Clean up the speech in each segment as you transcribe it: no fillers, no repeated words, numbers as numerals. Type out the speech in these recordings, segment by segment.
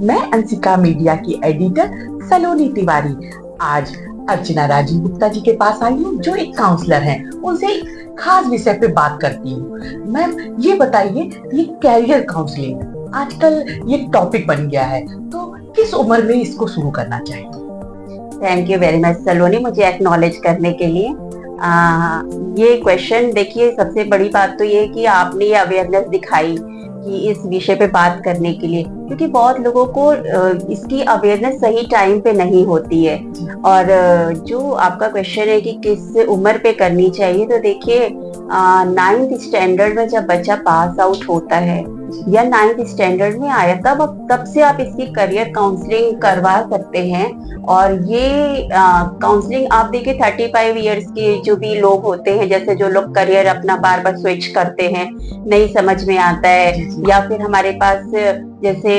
मैं अंशिका मीडिया की एडिटर सलोनी तिवारी आज अर्चना राजीव गुप्ता जी के पास आई हूँ, जो एक काउंसलर हैं। उनसे एक खास विषय पे बात करती हूँ। मैम, ये बताइए, ये कैरियर काउंसलिंग आजकल ये टॉपिक बन गया है, तो किस उम्र में इसको शुरू करना चाहिए? थैंक यू वेरी मच सलोनी, मुझे एक्नॉलेज करने के लिए। ये क्वेश्चन देखिए, सबसे बड़ी बात तो ये है कि आपने ये अवेयरनेस दिखाई कि इस विषय पे बात करने के लिए, क्योंकि बहुत लोगों को इसकी अवेयरनेस सही टाइम पे नहीं होती है। और जो आपका क्वेश्चन है कि किस उम्र पे करनी चाहिए, तो देखिए 9th स्टैंडर्ड में जब बच्चा पास आउट होता है या 9th स्टैंडर्ड में आया, तब से आप इसकी करियर काउंसलिंग करवा सकते हैं। और ये काउंसलिंग आप देखिए 35 इयर्स के जो भी लोग होते हैं, जैसे जो लोग करियर अपना बार बार स्विच करते हैं, नहीं समझ में आता है, या फिर हमारे पास जैसे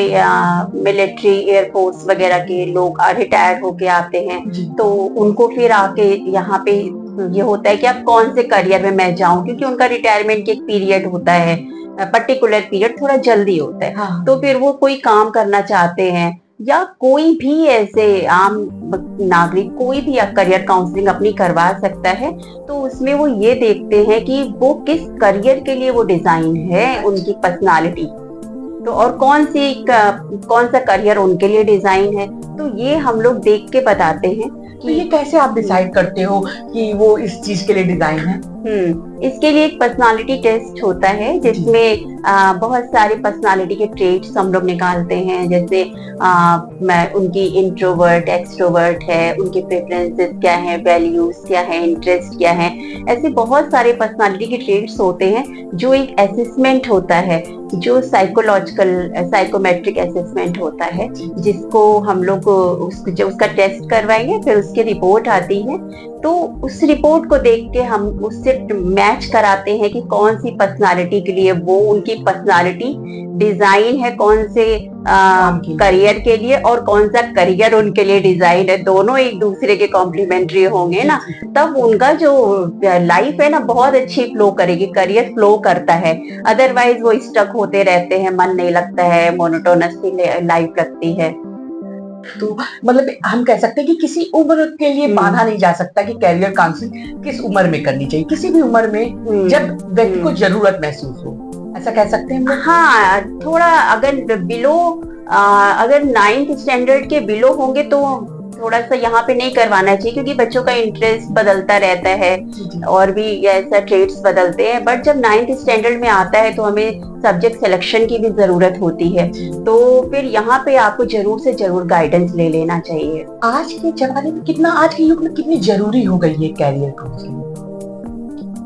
मिलिट्री एयरफोर्स वगैरह के लोग रिटायर्ड होके आते हैं, तो उनको फिर आके यहाँ पे ये होता है कि अब कौन से करियर में मैं जाऊं, क्योंकि उनका रिटायरमेंट के एक पीरियड होता है, पर्टिकुलर पीरियड थोड़ा जल्दी होता है। हाँ। तो फिर वो कोई काम करना चाहते हैं, या कोई भी ऐसे आम नागरिक कोई भी करियर काउंसलिंग अपनी करवा सकता है। तो उसमें वो ये देखते हैं कि वो किस करियर के लिए वो डिजाइन है, उनकी पर्सनालिटी, तो और कौन सा करियर उनके लिए डिजाइन है, तो ये हम लोग देख के बताते हैं। तो ये कैसे आप डिसाइड करते हो कि वो इस चीज के लिए डिजाइन है? इसके लिए एक पर्सनालिटी टेस्ट होता है, जिसमें बहुत सारे पर्सनालिटी के ट्रेट्स हम लोग निकालते हैं, जैसे उनकी इंट्रोवर्ट एक्सट्रोवर्ट है, उनके प्रेफरेंसेस क्या है, वैल्यूज क्या है, इंटरेस्ट क्या है, ऐसे बहुत सारे पर्सनालिटी के ट्रेट्स होते हैं। जो एक असेसमेंट होता है, जो साइकोमेट्रिक असेसमेंट होता है, जिसको हम लोग उसका टेस्ट करवाएंगे, फिर उसकी रिपोर्ट आती है। तो उस रिपोर्ट को देख के हम उससे मैच कराते हैं कि कौन सी पर्सनालिटी के लिए वो उनकी पर्सनालिटी डिजाइन है, कौन से करियर के लिए, और कौन सा करियर उनके लिए डिजाइन है। दोनों एक दूसरे के कॉम्प्लीमेंट्री होंगे ना, तब उनका जो लाइफ है ना बहुत अच्छी फ्लो करेगी, करियर फ्लो करता है। अदरवाइज वो स्टक होते रहते हैं, मन नहीं लगता है, मोनोटोनस लाइफ लगती है। तो मतलब हम कह सकते हैं कि किसी उम्र के लिए बांधा नहीं जा सकता कि कैरियर काउंसलिंग किस उम्र में करनी चाहिए, किसी भी उम्र में जब व्यक्ति को जरूरत महसूस हो, ऐसा कह सकते हैं हम लोग? हाँ, थोड़ा अगर 9th स्टैंडर्ड के बिलो होंगे तो थोड़ा सा यहाँ पे नहीं करवाना चाहिए, क्योंकि बच्चों का इंटरेस्ट बदलता रहता है और भी ऐसा ट्रेड्स बदलते हैं। बट जब 9th स्टैंडर्ड में आता है तो हमें सब्जेक्ट सिलेक्शन की भी जरूरत होती है, तो फिर यहाँ पे आपको जरूर से जरूर गाइडेंस ले लेना चाहिए। आज के जमाने में आज के युग में कितनी जरूरी हो गई है कैरियर काउंसलिंग?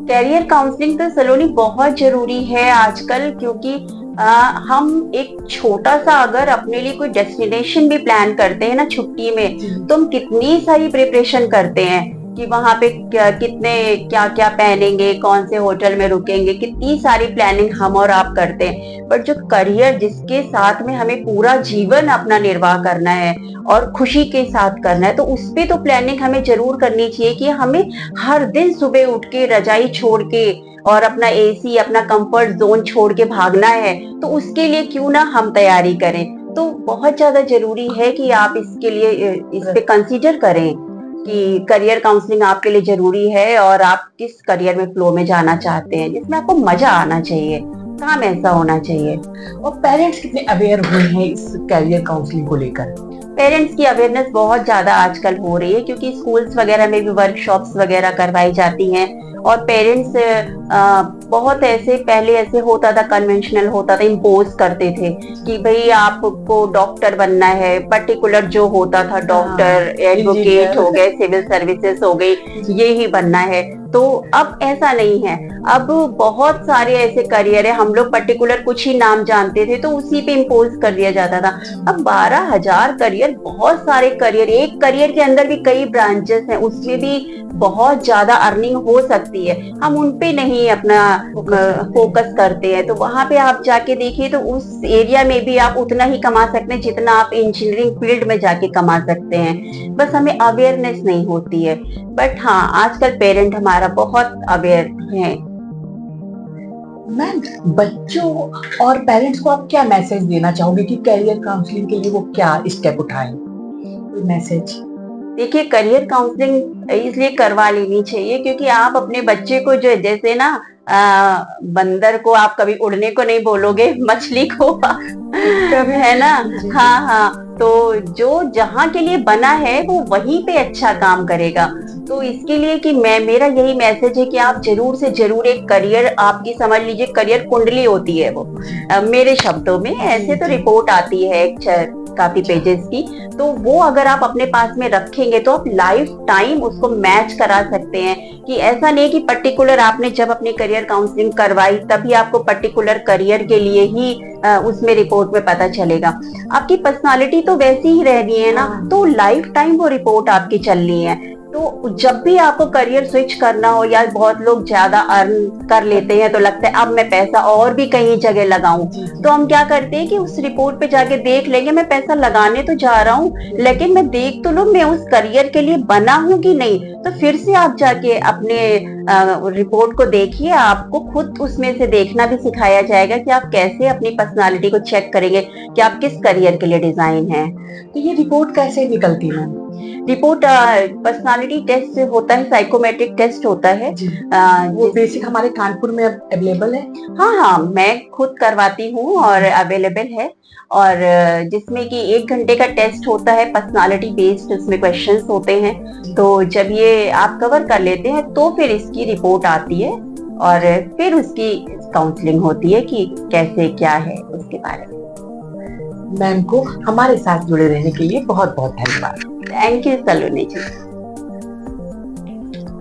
कैरियर काउंसलिंग तो सलोनी बहुत जरूरी है आजकल, क्योंकि हम एक छोटा सा अगर अपने लिए कोई डेस्टिनेशन भी प्लान करते हैं ना छुट्टी में, तो हम कितनी सारी प्रिपरेशन करते हैं कि वहां पे क्या क्या पहनेंगे, कौन से होटल में रुकेंगे, कितनी सारी प्लानिंग हम और आप करते हैं। बट जो करियर जिसके साथ में हमें पूरा जीवन अपना निर्वाह करना है और खुशी के साथ करना है, तो उस पे तो प्लानिंग हमें जरूर करनी चाहिए कि हमें हर दिन सुबह उठ के रजाई छोड़ के और अपना एसी, अपना कंफर्ट जोन छोड़ के भागना है, तो उसके लिए क्यों ना हम तैयारी करें। तो बहुत ज्यादा जरूरी है कि आप इसके लिए इस पे कंसीडर करें कि करियर काउंसलिंग आपके लिए जरूरी है, और आप किस करियर में फ्लो में जाना चाहते हैं, जिसमें आपको मजा आना चाहिए, काम ऐसा होना चाहिए। और पेरेंट्स कितने अवेयर हुए हैं इस कैरियर काउंसलिंग को लेकर? पेरेंट्स की अवेयरनेस बहुत ज्यादा आजकल हो रही है, क्योंकि स्कूल्स वगैरह में भी वर्कशॉप्स वगैरह करवाई जाती हैं। और पेरेंट्स बहुत ऐसे, पहले ऐसे होता था, कन्वेंशनल होता था, इम्पोज करते थे कि भाई आपको डॉक्टर बनना है, पर्टिकुलर जो होता था, डॉक्टर, एडवोकेट हो गए, सिविल सर्विसेज हो गई, ये ही बनना है। तो अब ऐसा नहीं है, अब बहुत सारे ऐसे करियर है, हम लोग पर्टिकुलर कुछ ही नाम जानते थे तो उसी पे इम्पोज कर दिया जाता था। अब 12,000 करियर, बहुत सारे करियर, एक करियर के अंदर भी कई ब्रांचेस हैं, उसमें भी बहुत ज्यादा अर्निंग हो सकती है, हम उन पे नहीं अपना फोकस करते हैं। तो वहां पे आप जाके देखिए तो उस एरिया में भी आप उतना ही कमा सकते हैं जितना आप इंजीनियरिंग फील्ड में जाके कमा सकते हैं, बस हमें अवेयरनेस नहीं होती है। बट हाँ, आजकल पेरेंट हमारा बहुत अवेयर है। मैम, बच्चों और पेरेंट्स को आप क्या मैसेज देना चाहोगे कि करियर काउंसलिंग के लिए वो क्या स्टेप उठाएं? कोई मैसेज? देखिए, करियर काउंसलिंग इसलिए करवा लेनी चाहिए क्योंकि आप अपने बच्चे को जो जैसे ना बंदर को आप कभी उड़ने को नहीं बोलोगे, मछली को कभी है ना? जी, हाँ, हाँ। तो जो जहाँ के लिए बना है वो वहीं पे अच्छा काम करेगा। तो इसके लिए कि मेरा यही मैसेज है कि आप ज़रूर से ज़रूर एक करियर आपकी समझ लीजिए करियर कुंडली होती है वो। मेरे शब्दों में ऐसे तो जी। रिपोर्ट आती है काफ़ी पेजेज़ की, तो वो अगर आप अपने पास में रखेंगे तो आप लाइफ टाइम उसको मैच करा सकते हैं कि ऐसा नहीं कि पर्टिकुलर आपने जब अपनी करियर काउंसलिंग करवाई तभी आपको पर्टिकुलर करियर के लिए ही उसमें रिपोर्ट में पता चलेगा। आपकी पर्सनालिटी तो वैसी ही रहनी है ना, तो लाइफ टाइम वो रिपोर्ट आपकी चलनी है। तो जब भी आपको करियर स्विच करना हो या बहुत लोग ज्यादा अर्न कर लेते हैं तो लगता है अब मैं पैसा और भी कहीं जगह लगाऊं, तो हम क्या करते हैं कि उस रिपोर्ट पे जाके देख लेंगे मैं पैसा लगाने तो जा रहा हूँ लेकिन मैं देख तो लूं मैं उस करियर के लिए बना हूं कि नहीं। तो फिर से आप जाके अपने रिपोर्ट को देखिए, आपको खुद उसमें से देखना भी सिखाया जाएगा कि आप कैसे अपनी पर्सनालिटी को चेक करेंगे कि आप किस करियर के लिए डिजाइन है। तो ये रिपोर्ट कैसे निकलती है मैम? रिपोर्ट पर्सनालिटी टेस्ट होता है, साइकोमेट्रिक टेस्ट होता है। वो बेसिक हमारे कानपुर में अवेलेबल है? हाँ, हाँ, मैं खुद करवाती हूँ और अवेलेबल है। और जिसमें कि 1 घंटे का टेस्ट होता है, पर्सनालिटी बेस्ड उसमें क्वेश्चंस होते हैं। तो जब ये आप कवर कर लेते हैं तो फिर इसकी रिपोर्ट आती है और फिर उसकी काउंसलिंग होती है कि कैसे क्या है उसके बारे में। मैम को हमारे साथ जुड़े रहने के लिए बहुत बहुत धन्यवाद। Thank you Saloni ji.